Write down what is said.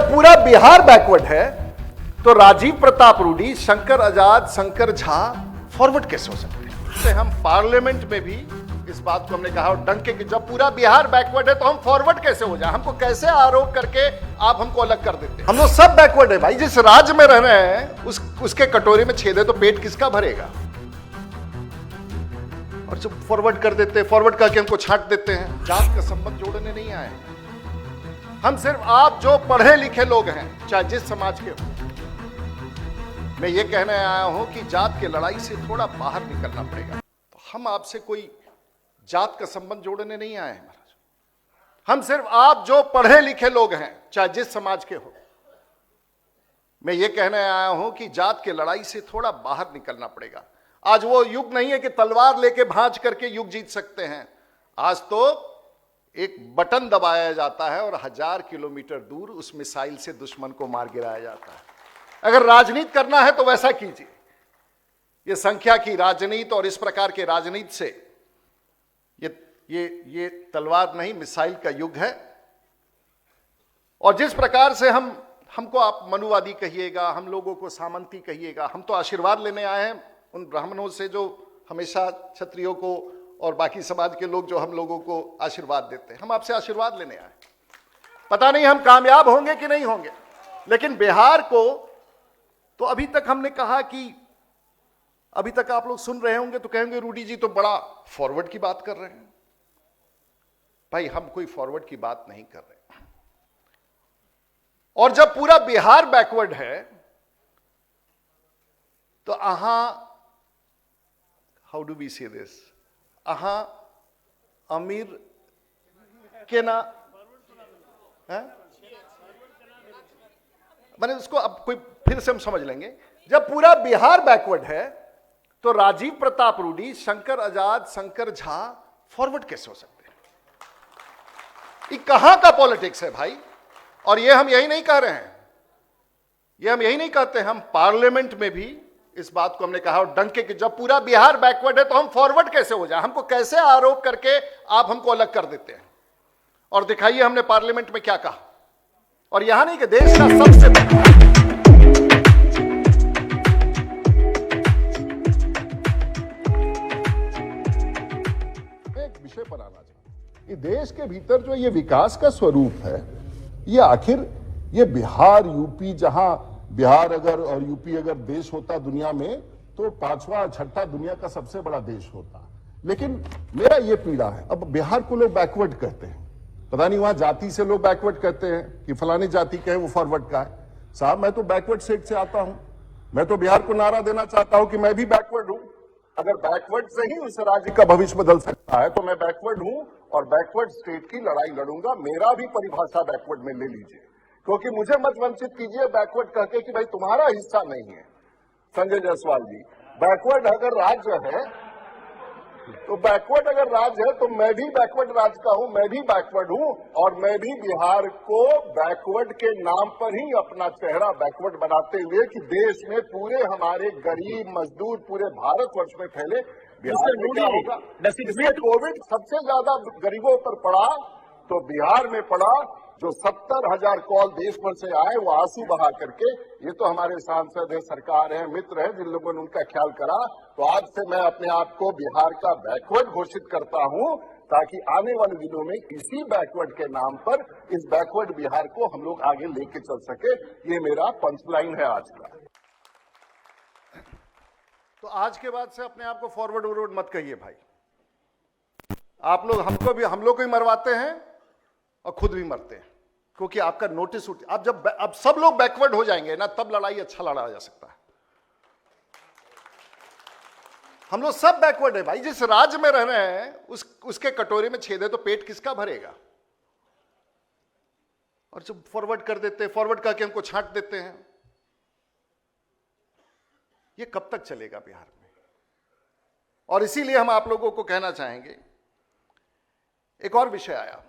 जब पूरा बिहार बैकवर्ड है तो राजीव प्रताप रूडी, शंकर आजाद, शंकर झा फॉरवर्ड कैसे हो सकते हैं? हम पार्लियामेंट में भी इस बात को हमने कहा और डंके कि जब पूरा बिहार बैकवर्ड है तो हम फॉरवर्ड कैसे हो जाए? हमको कैसे आरोप करके आप हमको अलग कर देते हैं? हम लोग सब बैकवर्ड है भाई। जिस राज्य में रह रहे हैं उसके कटोरे में छेद है तो पेट किसका भरेगा? और जब फॉरवर्ड कर देते हैं, फॉरवर्ड करके हमको छांट देते हैं। जात का संबंध जोड़ने नहीं आए हम, सिर्फ आप जो पढ़े लिखे लोग हैं, चाहे जिस समाज के हो, मैं ये कहने आया हूं कि जात की लड़ाई से थोड़ा बाहर निकलना पड़ेगा। तो हम आपसे कोई जात का संबंध जोड़ने नहीं आए हैं महाराज। हम सिर्फ आप जो पढ़े लिखे लोग हैं, चाहे जिस समाज के हो, मैं ये कहने आया हूं कि जात की लड़ाई से थोड़ा बाहर निकलना पड़ेगा। आज वो युग नहीं है कि तलवार लेके भांज करके युग जीत सकते हैं। आज तो एक बटन दबाया जाता है और 1000 किलोमीटर दूर उस मिसाइल से दुश्मन को मार गिराया जाता है। अगर राजनीति करना है तो वैसा कीजिए। ये संख्या की राजनीति और इस प्रकार के राजनीति से ये तलवार नहीं, मिसाइल का युग है। और जिस प्रकार से हमको आप मनुवादी कहिएगा, हम लोगों को सामंती कहिएगा, हम तो आशीर्वाद लेने आए हैं उन ब्राह्मणों से जो हमेशा क्षत्रियों को और बाकी समाज के लोग जो हम लोगों को आशीर्वाद देते हैं। हम आपसे आशीर्वाद लेने आए। पता नहीं हम कामयाब होंगे कि नहीं होंगे, लेकिन बिहार को तो अभी तक हमने कहा कि अभी तक आप लोग सुन रहे होंगे तो कहेंगे रूडी जी तो बड़ा फॉरवर्ड की बात कर रहे हैं। भाई हम कोई फॉरवर्ड की बात नहीं कर रहे। और जब पूरा बिहार बैकवर्ड है तो हाउ डू वी से दिस, अमीर के ना है? मैंने उसको अब कोई फिर से हम समझ लेंगे। जब पूरा बिहार बैकवर्ड है तो राजीव प्रताप रूडी, शंकर आजाद, शंकर झा फॉरवर्ड कैसे हो सकते हैं? ये कहां का पॉलिटिक्स है भाई? और ये हम यही नहीं कह रहे हैं, ये हम यही नहीं कहते। हम पार्लियामेंट में भी इस बात को हमने कहा और डंके कि जब पूरा बिहार बैकवर्ड है तो हम फॉरवर्ड कैसे हो जाए? हमको कैसे आरोप करके आप हमको अलग कर देते हैं? और दिखाइए हमने पार्लियामेंट में क्या कहा। और यहां नहीं कि देश का सबसे एक विषय पर आना चाहिए कि देश के भीतर जो ये विकास का स्वरूप है, ये आखिर ये बिहार यूपी, जहां बिहार अगर और यूपी अगर देश होता दुनिया में तो 5वां 6ठा दुनिया का सबसे बड़ा देश होता। लेकिन मेरा ये पीड़ा है, अब बिहार को लोग बैकवर्ड कहते हैं। पता नहीं वहां जाति से लोग बैकवर्ड कहते हैं कि फलानी जाति का है वो फॉरवर्ड का है। साहब मैं तो बैकवर्ड स्टेट से आता हूं। मैं तो बिहार को नारा देना चाहता हूं कि मैं भी बैकवर्ड हूं। अगर बैकवर्ड से ही उस राज्य का भविष्य बदल सकता है तो मैं बैकवर्ड हूं और बैकवर्ड स्टेट की लड़ाई लड़ूंगा। मेरा भी परिभाषा बैकवर्ड में ले लीजिए, क्योंकि मुझे मत वंचित कीजिए बैकवर्ड कहके कि भाई तुम्हारा हिस्सा नहीं है। संजय जायसवाल जी, बैकवर्ड अगर राज्य है तो बैकवर्ड अगर राज्य है तो मैं भी बैकवर्ड राज्य का हूं, मैं भी बैकवर्ड हूं। और मैं भी बिहार को बैकवर्ड के नाम पर ही अपना चेहरा बैकवर्ड बनाते हुए कि देश में पूरे हमारे गरीब मजदूर पूरे भारतवर्ष में फैले। बिहार में क्या होगा? इसमें कोविड सबसे ज्यादा गरीबों पर पड़ा तो बिहार में पड़ा। जो 70,000 कॉल देश भर से आए वो आंसू बहा करके, ये तो हमारे सांसद है, सरकार है, मित्र है, जिन लोगों ने उनका ख्याल करा। तो आज से मैं अपने आप को बिहार का बैकवर्ड घोषित करता हूं ताकि आने वाले दिनों में इसी बैकवर्ड के नाम पर इस बैकवर्ड बिहार को हम लोग आगे लेके चल सके। ये मेरा पंचलाइन है आज का। तो आज के बाद से अपने आप को फॉरवर्ड वॉरवर्ड मत कहिए भाई। आप लोग हम लोग को ही मरवाते हैं और खुद भी मरते हैं, क्योंकि आपका नोटिस अब सब लोग बैकवर्ड हो जाएंगे ना, तब लड़ाई अच्छा लड़ा जा सकता है। हम लोग सब बैकवर्ड है भाई। जिस राज्य में रह रहे हैं उसके कटोरे में छेद है तो पेट किसका भरेगा? और जब फॉरवर्ड कर देते हैं, फॉरवर्ड करके हमको छांट देते हैं। ये कब तक चलेगा बिहार में? और इसीलिए हम आप लोगों को कहना चाहेंगे, एक और विषय आया